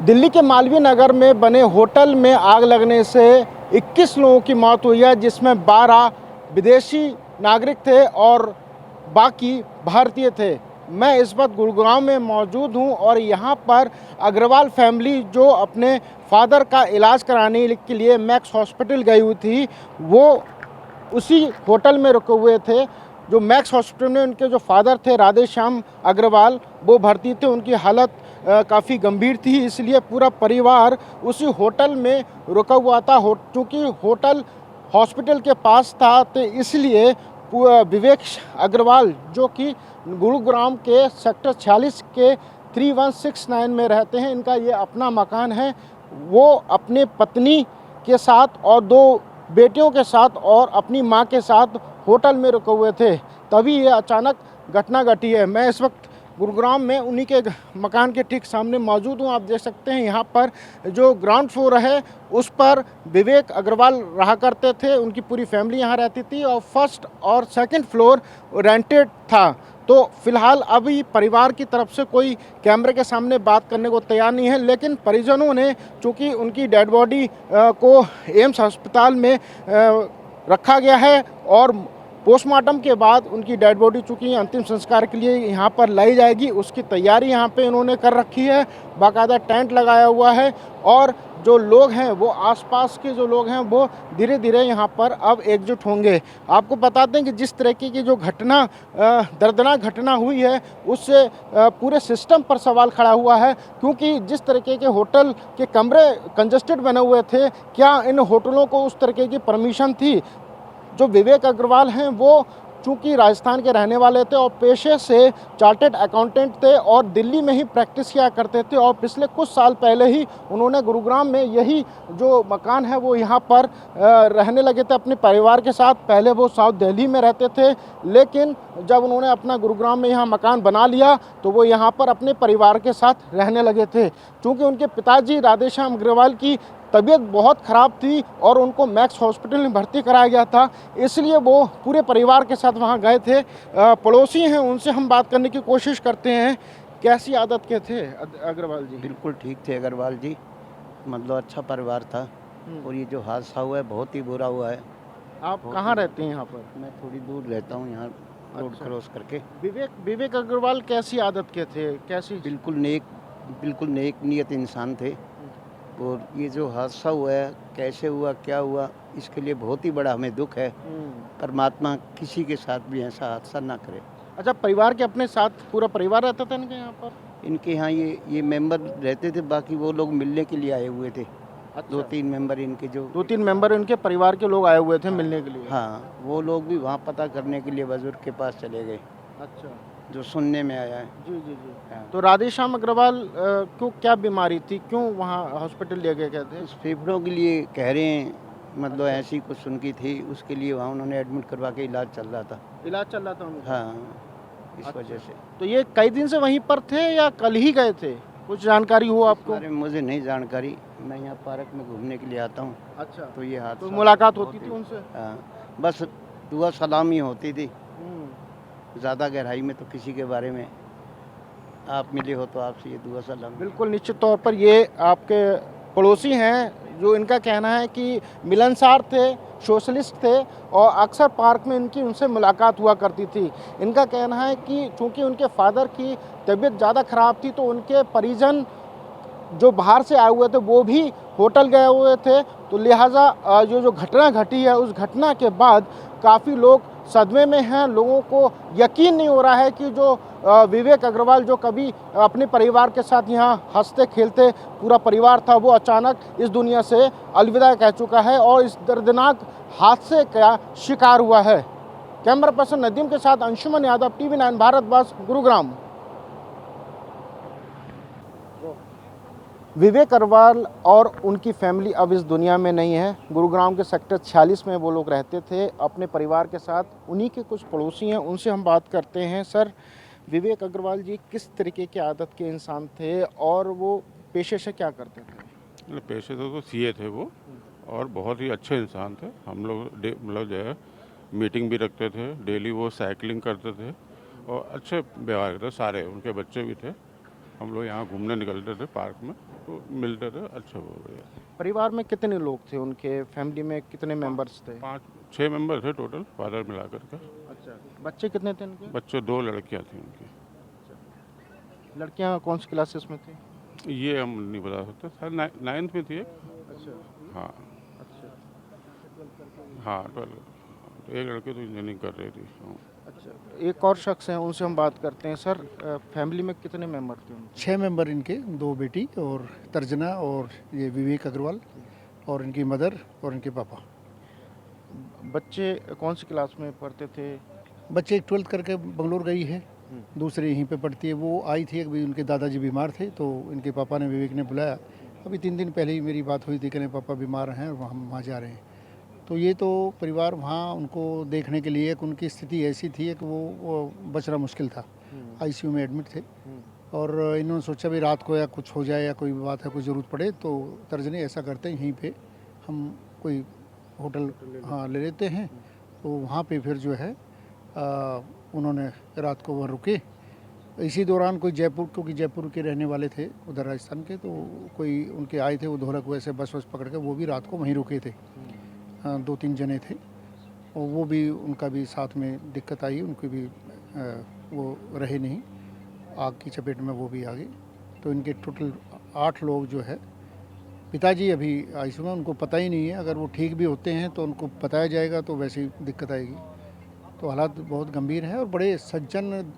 दिल्ली के मालवीय नगर में बने होटल में आग लगने से 21 लोगों की मौत हुई है, जिसमें 12 विदेशी नागरिक थे और बाकी भारतीय थे। मैं इस वक्त गुरुग्राम में मौजूद हूं और यहां पर अग्रवाल फैमिली जो अपने फादर का इलाज कराने के लिए मैक्स हॉस्पिटल गई हुई थी, वो उसी होटल में रुके हुए थे। जो मैक्स हॉस्पिटल में उनके जो फादर थे राधेश्याम अग्रवाल, वो भर्ती थे। उनकी हालत काफ़ी गंभीर थी, इसलिए पूरा परिवार उसी होटल में रुका हुआ था। चूँकि होटल हॉस्पिटल के पास था, तो इसलिए विवेक अग्रवाल जो कि गुरुग्राम के सेक्टर 46 के 3169 में रहते हैं, इनका ये अपना मकान है। वो अपने पत्नी के साथ और 2 बेटियों के साथ और अपनी मां के साथ होटल में रुके हुए थे, तभी ये अचानक घटना घटी है। मैं इस वक्त गुरुग्राम में उन्हीं के मकान के ठीक सामने मौजूद हूँ। आप देख सकते हैं यहाँ पर जो ग्राउंड फ्लोर है उस पर विवेक अग्रवाल रहा करते थे, उनकी पूरी फैमिली यहाँ रहती थी, और फर्स्ट और सेकंड फ्लोर रेंटेड था। तो फिलहाल अभी परिवार की तरफ से कोई कैमरे के सामने बात करने को तैयार नहीं है, लेकिन परिजनों ने चूँकि उनकी डेड बॉडी को एम्स अस्पताल में रखा गया है और पोस्टमार्टम के बाद उनकी डेड बॉडी चूँकि अंतिम संस्कार के लिए यहाँ पर लाई जाएगी, उसकी तैयारी यहाँ पे इन्होंने कर रखी है। बाकायदा टेंट लगाया हुआ है और जो लोग हैं वो आसपास के जो लोग हैं वो धीरे धीरे यहाँ पर अब एकजुट होंगे। आपको बताते हैं कि जिस तरीके की जो घटना दर्दनाक घटना हुई है, उससे पूरे सिस्टम पर सवाल खड़ा हुआ है, क्योंकि जिस तरीके के होटल के कमरे कंजस्टेड बने हुए थे, क्या इन होटलों को उस तरीके की परमिशन थी? जो विवेक अग्रवाल हैं वो चूँकि राजस्थान के रहने वाले थे और पेशे से चार्टेड अकाउंटेंट थे और दिल्ली में ही प्रैक्टिस किया करते थे, और पिछले कुछ साल पहले ही उन्होंने गुरुग्राम में यही जो मकान है वो यहाँ पर रहने लगे थे अपने परिवार के साथ। पहले वो साउथ दिल्ली में रहते थे, लेकिन जब उन्होंने अपना गुरुग्राम में यहाँ मकान बना लिया तो वो यहाँ पर अपने परिवार के साथ रहने लगे थे। चूँकि उनके पिताजी राधेश्याम अग्रवाल की तबीयत बहुत ख़राब थी और उनको मैक्स हॉस्पिटल में भर्ती कराया गया था, इसलिए वो पूरे परिवार के साथ वहाँ गए थे। पड़ोसी हैं, उनसे हम बात करने की कोशिश करते हैं। कैसी आदत के थे अग्रवाल जी? बिल्कुल ठीक थे अग्रवाल जी, मतलब अच्छा परिवार था। और ये जो हादसा हुआ है बहुत ही बुरा हुआ है। आप कहाँ रहते हैं यहाँ पर? मैं थोड़ी दूर रहता हूँ यहाँ, रोड अच्छा। क्रॉस करके। विवेक अग्रवाल कैसी आदत के थे? कैसी? बिल्कुल नेक नियत इंसान थे। और ये जो हादसा हुआ है कैसे हुआ क्या हुआ, इसके लिए बहुत ही बड़ा हमें दुख है। परमात्मा किसी के साथ भी ऐसा हादसा ना करे। अच्छा, परिवार के अपने साथ पूरा परिवार रहता था इनके यहाँ पर? इनके यहाँ ये मेंबर रहते थे, बाकी वो लोग मिलने के लिए आए हुए थे। अच्छा। 2-3 मेंबर इनके जो 2-3 मेंबर इनके परिवार के लोग आए हुए थे मिलने के लिए? हाँ, वो लोग भी वहाँ पता करने के लिए बुजुर्ग के पास चले गए, अच्छा। जो सुनने में आया है। जी जी जी। हाँ। तो राधेश्याम अग्रवाल को क्या बीमारी थी, क्यों वहाँ हॉस्पिटल ले गए थे? उस फेफड़ों के लिए कह रहे हैं, मतलब ऐसी कुछ सुनकी थी, उसके लिए वहाँ उन्होंने एडमिट करवा के इलाज चल रहा था। इलाज चल रहा था उनका? हाँ, इस वजह से। तो ये कई दिन से वहीं पर थे या कल ही गए थे? कुछ जानकारी हो इस आपको? बारे में मुझे नहीं जानकारी, मैं यहाँ पार्क में घूमने के लिए आता हूँ। अच्छा। तो ये हादसा तो मुलाकात होती थी उनसे? हाँ, बस दुआ सलाम ही होती थी। हम्म। ज़्यादा गहराई में तो किसी के बारे में आप मिले हो तो आपसे ये दुआ सलाम। बिल्कुल निश्चित तौर पर ये आपके पड़ोसी हैं, जो इनका कहना है कि मिलनसार थे, सोशलिस्ट थे और अक्सर पार्क में इनकी उनसे मुलाकात हुआ करती थी। इनका कहना है कि चूँकि उनके फादर की तबीयत ज़्यादा ख़राब थी, तो उनके परिजन जो बाहर से आए हुए थे वो भी होटल गए हुए थे, तो लिहाजा जो घटना घटी है उस घटना के बाद काफ़ी लोग सदमे में हैं। लोगों को यकीन नहीं हो रहा है कि जो विवेक अग्रवाल जो कभी अपने परिवार के साथ यहाँ हंसते खेलते पूरा परिवार था, वो अचानक इस दुनिया से अलविदा कह चुका है और इस दर्दनाक हादसे का शिकार हुआ है। कैमरा पर्सन नदीम के साथ अंशुमन यादव, TV9 भारतवर्ष, गुरुग्राम। विवेक अग्रवाल और उनकी फैमिली अब इस दुनिया में नहीं है। गुरुग्राम के सेक्टर 46 में वो लोग रहते थे अपने परिवार के साथ। उन्हीं के कुछ पड़ोसी हैं, उनसे हम बात करते हैं। सर, विवेक अग्रवाल जी किस तरीके की आदत के इंसान थे और वो पेशे से क्या करते थे? पेशे से तो सीए थे वो, और बहुत ही अच्छे इंसान थे। हम लोग मतलब जो है मीटिंग भी रखते थे, डेली वो साइकिलिंग करते थे और अच्छे व्यवहार थे। सारे उनके बच्चे भी थे हम लोग यहाँ घूमने निकलते थे पार्क में, तो मिलते थे, अच्छा हो गया। परिवार में कितने लोग थे, उनके फैमिली में कितने मेंबर्स थे? 5-6 मेंबर थे टोटल, फादर मिलाकर के। अच्छा, बच्चे कितने थे उनके? बच्चे 2 लड़कियाँ थी उनकी। लड़कियां कौन सी क्लासेस में थी? ये हम नहीं बता सकते, शायद 9th में थी एक। अच्छा हाँ अच्छा हाँ 12। तो एक लड़की तो इंजीनियरिंग कर रही थी। हाँ। अच्छा, एक और शख्स हैं, उनसे हम बात करते हैं। सर, फैमिली में कितने मेंबर थे उनके? 6 मेंबर इनके, 2 बेटी और तर्जना और ये विवेक अग्रवाल और इनकी मदर और इनके पापा। बच्चे कौन सी क्लास में पढ़ते थे? बच्चे एक 12th करके बंगलोर गई है, दूसरी यहीं पे पढ़ती है। वो आई थी, अभी उनके दादाजी बीमार थे तो इनके पापा ने, विवेक ने बुलाया। अभी 3 दिन पहले ही मेरी बात हुई थी, कहने पापा बीमार हैं और हम वहाँ जा रहे हैं। तो ये तो परिवार वहाँ उनको देखने के लिए, उनकी स्थिति ऐसी थी कि वो बचना मुश्किल था, आईसीयू में एडमिट थे। और इन्होंने सोचा भी रात को या कुछ हो जाए या कोई बात है, कोई ज़रूरत पड़े तो तर्जनी ऐसा करते हैं, यहीं पे हम कोई होटल हाँ ले लेते हैं। तो वहाँ पे फिर जो है उन्होंने रात को वहाँ रुके। इसी दौरान कोई जयपुर, क्योंकि जयपुर के रहने वाले थे उधर राजस्थान के, तो कोई उनके आए थे, वो ढोलक वैसे बस पकड़ के वो भी रात को वहीं रुके थे। 2-3 जने थे और वो भी, उनका भी साथ में दिक्कत आई, उनकी भी वो रहे नहीं, आग की चपेट में वो भी आ गए। तो इनके टोटल 8 लोग जो है। पिताजी अभी आईसीयू में, उनको पता ही नहीं है, अगर वो ठीक भी होते हैं तो उनको बताया जाएगा तो वैसे ही दिक्कत आएगी। तो हालात बहुत गंभीर हैं और बड़े सज्जन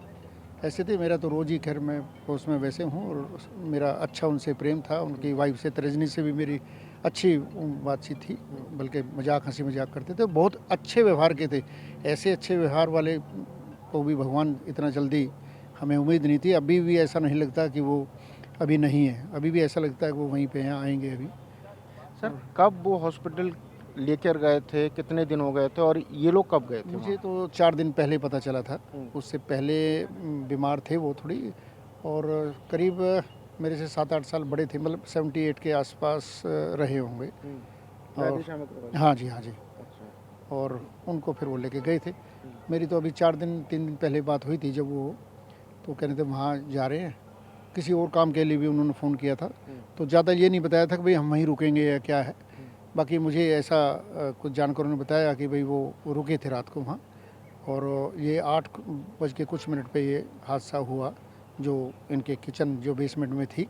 ऐसे थे। मेरा तो रोज़ ही, खैर मैं पोस्ट में वैसे हूँ और मेरा अच्छा उनसे प्रेम था। उनकी वाइफ से, तर्जनी से भी मेरी अच्छी बातचीत थी, बल्कि मजाक, हंसी मजाक करते थे। बहुत अच्छे व्यवहार के थे। ऐसे अच्छे व्यवहार वाले को भी भगवान इतना जल्दी, हमें उम्मीद नहीं थी। अभी भी ऐसा नहीं लगता कि वो अभी नहीं है, अभी भी ऐसा लगता है कि वो वहीं पे हैं, आएंगे अभी। सर, कब वो हॉस्पिटल लेकर गए थे, कितने दिन हो गए थे और ये लोग कब गए थे? मुझे तो 4 दिन पहले पता चला था। उससे पहले बीमार थे वो थोड़ी, और करीब मेरे से 7-8 साल बड़े थे, मतलब 78 के आसपास रहे होंगे। और हाँ जी, हाँ जी। और उनको फिर वो लेके गए थे। मेरी तो अभी 3 दिन पहले बात हुई थी जब वो, तो कह रहे थे वहाँ जा रहे हैं, किसी और काम के लिए भी उन्होंने फ़ोन किया था। तो ज़्यादा ये नहीं बताया था कि भाई हम वहीं रुकेंगे या क्या है। बाकी मुझे ऐसा कुछ जानकारों ने बताया कि भाई वो रुके थे रात को वहाँ, और ये 8 बज के कुछ मिनट पे ये हादसा हुआ, जो इनके किचन जो बेसमेंट में थी।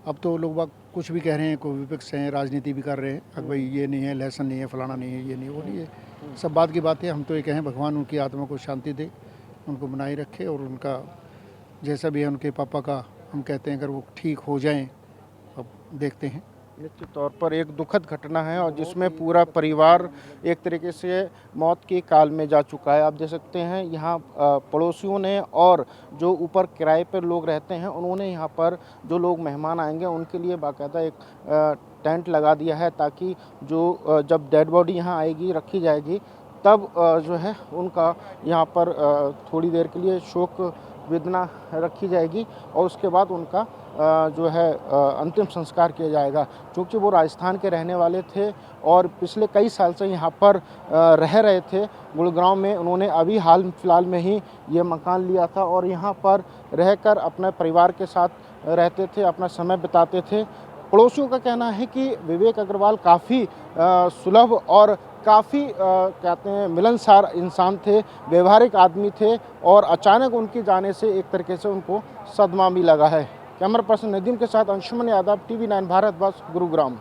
अब तो लोग बाग कुछ भी कह रहे हैं, कोई विपक्ष हैं, राजनीति भी कर रहे हैं कि भाई ये नहीं है, लहसुन नहीं है, फलाना नहीं है, ये नहीं, वो नहीं है। सब बात की बात है। हम तो ये कहें भगवान उनकी आत्मा को शांति दे, उनको बनाए रखे, और उनका जैसा भी है उनके पापा का, हम कहते हैं अगर वो ठीक हो जाएं, अब देखते हैं। निश्चित तौर पर एक दुखद घटना है और जिसमें पूरा परिवार एक तरीके से मौत के काल में जा चुका है। आप देख सकते हैं यहाँ पड़ोसियों ने और जो ऊपर किराए पर लोग रहते हैं, उन्होंने यहाँ पर जो लोग मेहमान आएंगे उनके लिए बाकायदा एक टेंट लगा दिया है, ताकि जो जब डेड बॉडी यहाँ आएगी, रखी जाएगी, तब जो है उनका यहाँ पर थोड़ी देर के लिए शोक वेदना रखी जाएगी और उसके बाद उनका जो है अंतिम संस्कार किया जाएगा। क्योंकि वो राजस्थान के रहने वाले थे और पिछले कई साल से यहाँ पर रह रहे थे गुड़गांव में। उन्होंने अभी हाल फिलहाल में ही ये मकान लिया था और यहाँ पर रहकर अपने परिवार के साथ रहते थे, अपना समय बिताते थे। पड़ोसियों का कहना है कि विवेक अग्रवाल काफ़ी सुलभ और काफ़ी कहते हैं मिलनसार इंसान थे, व्यवहारिक आदमी थे, और अचानक उनके जाने से एक तरीके से उनको सदमा भी लगा है। कैमरा पर्सन नदीम के साथ अंशुमन यादव, TV9 भारत वर्ष, गुरुग्राम।